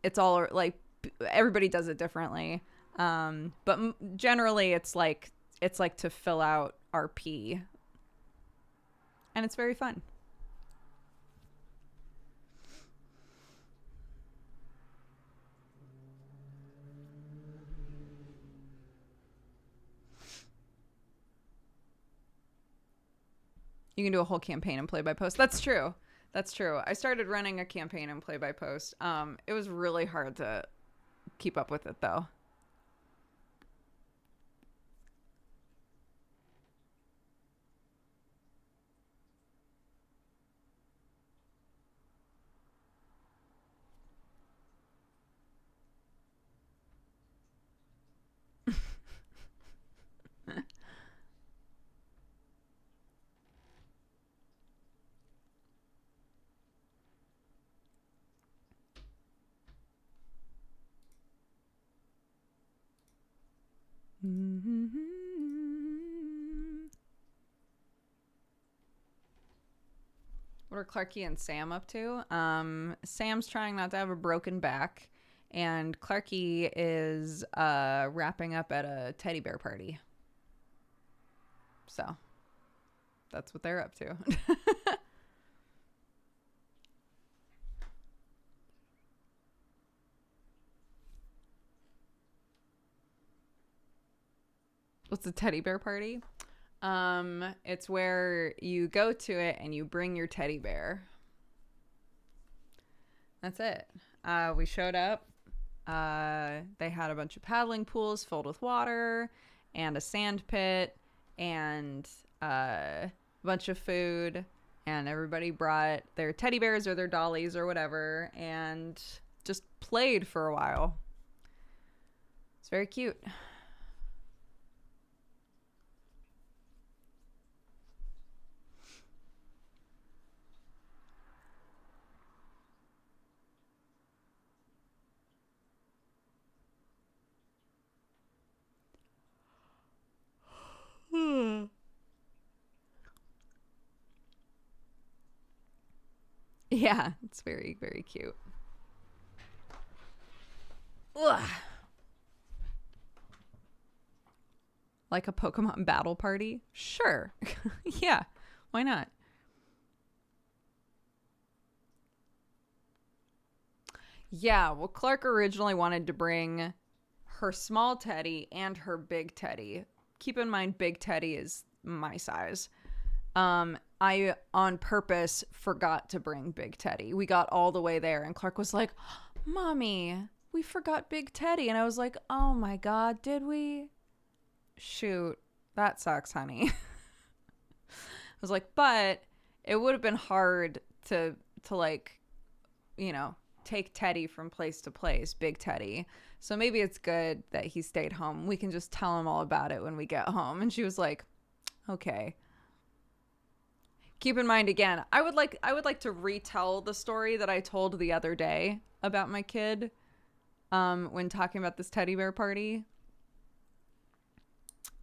it's all like everybody does it differently. But generally it's like to fill out RP, and it's very fun. You can do a whole campaign in play by post. That's true. I started running a campaign in play by post. It was really hard to keep up with it though. What are Clarky and Sam up to? Sam's trying not to have a broken back, and Clarky is wrapping up at a teddy bear party. So that's what they're up to. What's a teddy bear party? It's where you go to it and you bring your teddy bear. That's it. We showed up. They had a bunch of paddling pools filled with water and a sand pit and a bunch of food, and everybody brought their teddy bears or their dollies or whatever and just played for a while. It's very cute. Yeah, it's very, very cute. Ugh. Like a Pokemon battle party? Sure. Yeah, why not? Yeah, well, Clark originally wanted to bring her small teddy and her big teddy. Keep in mind, big teddy is my size. I on purpose forgot to bring Big Teddy. We got all the way there and Clark was like, "Mommy, we forgot Big Teddy." And I was like, "Oh my God, did we? Shoot, that sucks, honey." I was like, but it would have been hard to like, you know, take Teddy from place to place, Big Teddy. So maybe it's good that he stayed home. We can just tell him all about it when we get home. And she was like, "Okay." Keep in mind, again, I would like to retell the story that I told the other day about my kid when talking about this teddy bear party.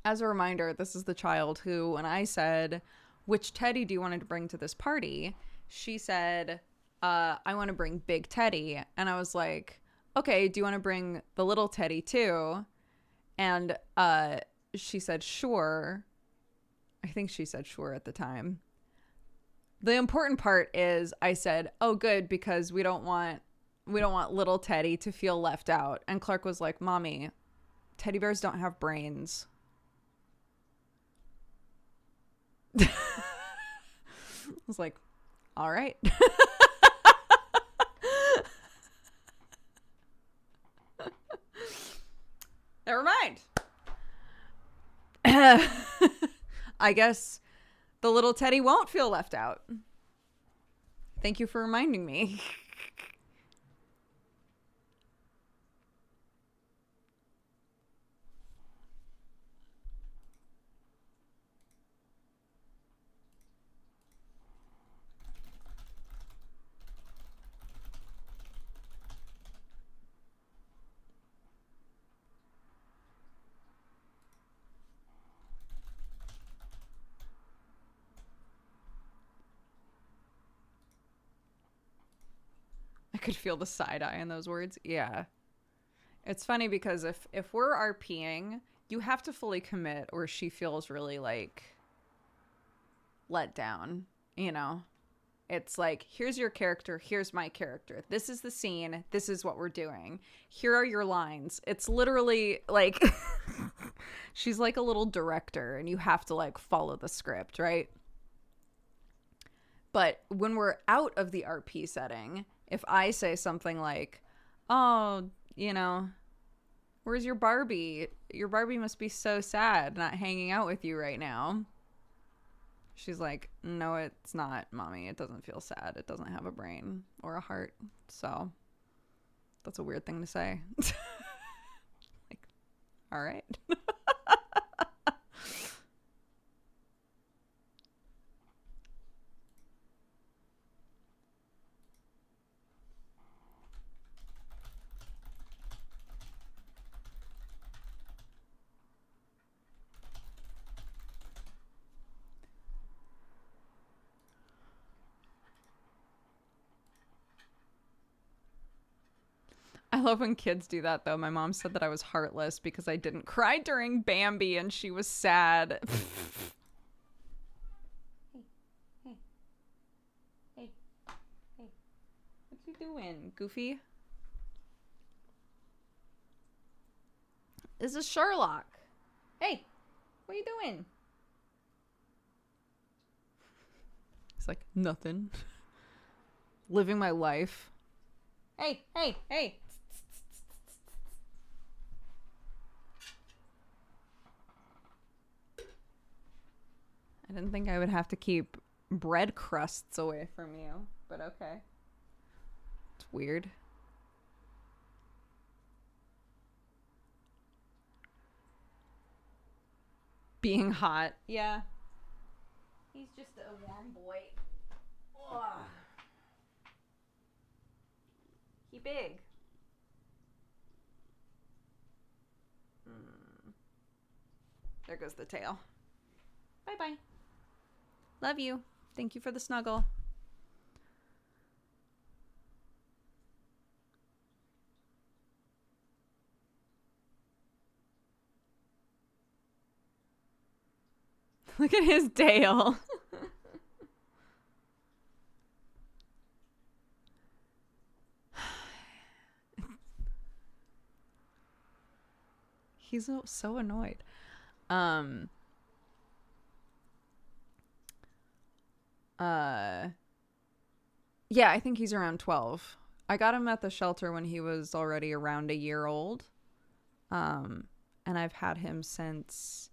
As a reminder, this is the child who, when I said, "Which Teddy do you want to bring to this party?" she said, "I want to bring Big Teddy." And I was like, "Okay, do you want to bring the little Teddy too?" And she said, "Sure." I think she said sure at the time. The important part is I said, "Oh, good, because we don't want little Teddy to feel left out." And Clark was like, "Mommy, teddy bears don't have brains." I was like, "All right." Never mind. I guess the little Teddy won't feel left out. Thank you for reminding me. could feel the side eye in those words. Yeah. It's funny because if we're RPing, you have to fully commit or she feels really like let down, you know? It's like, here's your character, here's my character. This is the scene, this is what we're doing. Here are your lines. It's literally like she's like a little director and you have to like follow the script, right? But when we're out of the RP setting, if I say something like, "Oh, you know, where's your Barbie? Your Barbie must be so sad not hanging out with you right now." She's like, "No, it's not, Mommy. It doesn't feel sad. It doesn't have a brain or a heart." So that's a weird thing to say. Like, all right. I love when kids do that, though. My mom said that I was heartless because I didn't cry during Bambi and she was sad. Hey. Hey. Hey. What you doing, Goofy? This is Sherlock. Hey, what you doing? He's like, nothing. Living my life. Hey. I didn't think I would have to keep bread crusts away from you, but okay. It's weird. Being hot. Yeah. He's just a warm boy. Ugh. He big. There goes the tail. Bye-bye. Love you. Thank you for the snuggle. Look at his tail. He's so annoyed. Yeah, I think he's around 12. I got him at the shelter when he was already around a year old. And I've had him since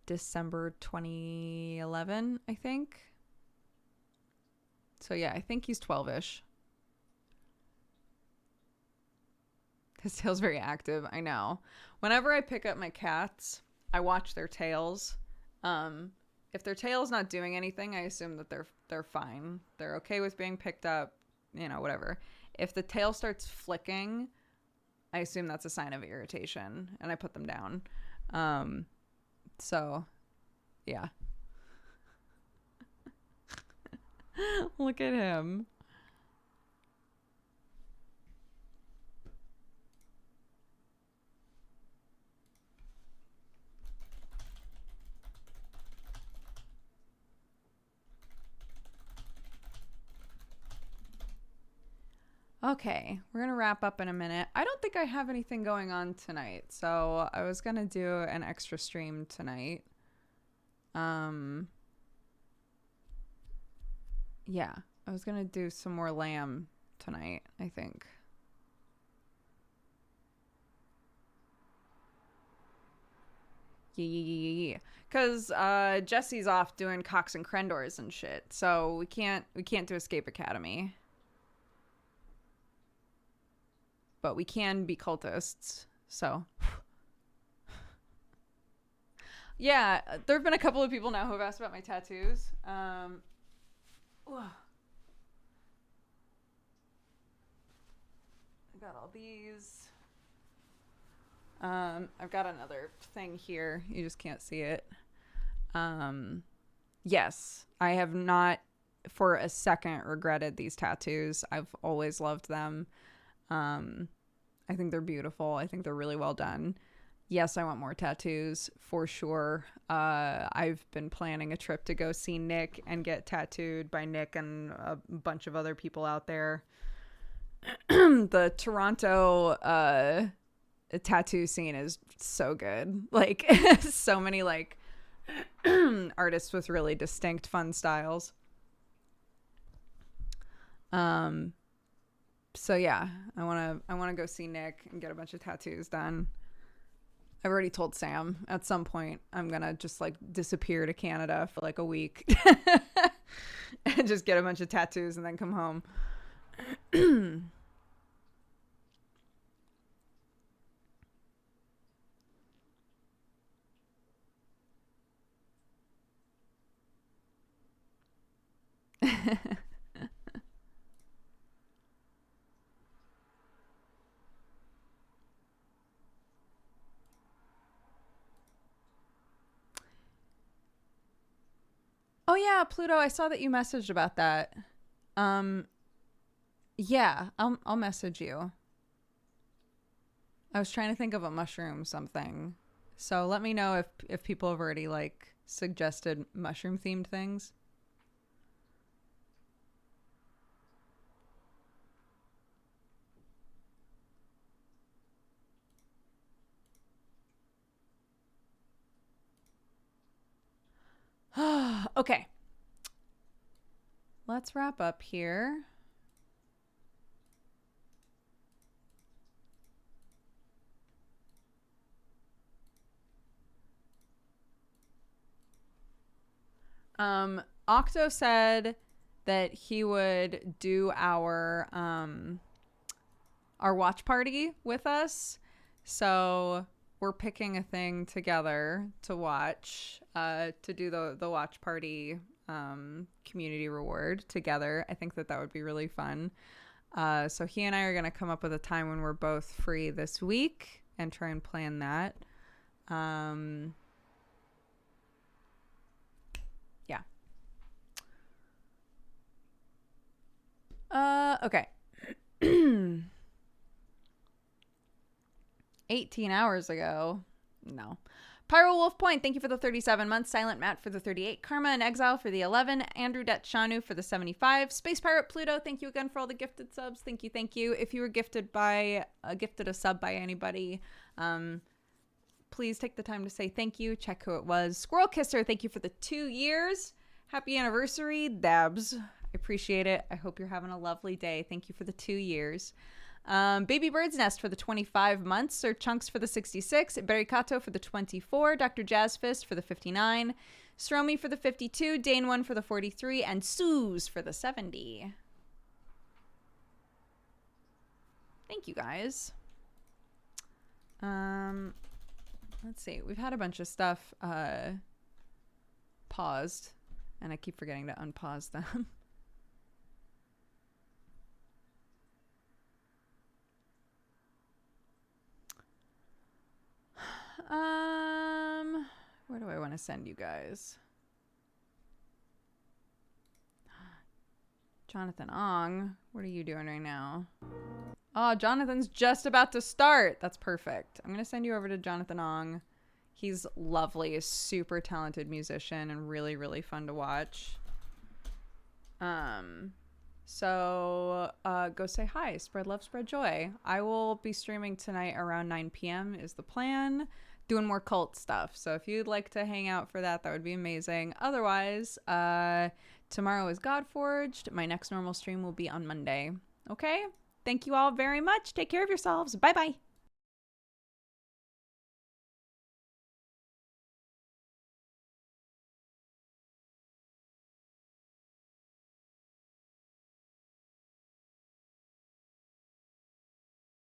December 2011, I think. So yeah, I think he's 12-ish. His tail's very active, I know. Whenever I pick up my cats, I watch their tails. If their tail's not doing anything, I assume that they're fine. They're okay with being picked up, you know, whatever. If the tail starts flicking, I assume that's a sign of irritation, and I put them down. So, yeah. Look at him. Okay, we're going to wrap up in a minute. I don't think I have anything going on tonight, so I was going to do an extra stream tonight. Yeah, I was going to do some more lamb tonight, I think. Yeah. Because Jesse's off doing Cox and Crendors and shit, so we can't do Escape Academy. But we can be cultists, so. Yeah, there have been a couple of people now who have asked about my tattoos. I got all these. I've got another thing here. You just can't see it. Yes, I have not for a second regretted these tattoos. I've always loved them. I think they're beautiful. I think they're really well done. Yes, I want more tattoos for sure. I've been planning a trip to go see Nick and get tattooed by Nick and a bunch of other people out there. The Toronto tattoo scene is so good. Like so many like artists with really distinct fun styles. So yeah, I want to go see Nick and get a bunch of tattoos done. I've already told Sam at some point I'm going to just like disappear to Canada for like a week and just get a bunch of tattoos and then come home. Oh yeah, Pluto, I saw that you messaged about that. Yeah, I'll message you. I was trying to think of a mushroom something. So let me know if people have already like suggested mushroom themed things. Okay. Let's wrap up here. Octo said that he would do our watch party with us. So we're picking a thing together to watch, to do the watch party community reward together. I think that would be really fun. So he and I are going to come up with a time when we're both free this week and try and plan that. Yeah. Okay. 18 hours ago. No. Pyro Wolf Point, thank you for the 37 months. Silent Matt for the 38. Karma and Exile for the 11. Andrew Det Shanu for the 75. Space Pirate Pluto, thank you again for all the gifted subs. Thank you, thank you. If you were gifted a sub by anybody, please take the time to say thank you. Check who it was. Squirrel Kisser, thank you for the 2 years. Happy anniversary, Dabs. I appreciate it. I hope you're having a lovely day. Thank you for the 2 years. Baby Bird's Nest for the 25 months. Sir Chunks for the 66. Berikato for the 24. Dr. Jazzfist for the 59. Stromy for the 52. Dane1 for the 43. And Suze for the 70. Thank you, guys. Let's see. We've had a bunch of stuff paused, and I keep forgetting to unpause them. Where do I want to send you guys? Jonathan Ong, what are you doing right now? Oh, Jonathan's just about to start. That's perfect. I'm going to send you over to Jonathan Ong. He's lovely, a super talented musician and really, really fun to watch. So go say hi, spread love, spread joy. I will be streaming tonight around 9 p.m. is the plan, doing more cult stuff. So if you'd like to hang out for that, that would be amazing. Otherwise, tomorrow is Godforged. My next normal stream will be on Monday. Okay? Thank you all very much. Take care of yourselves. Bye-bye.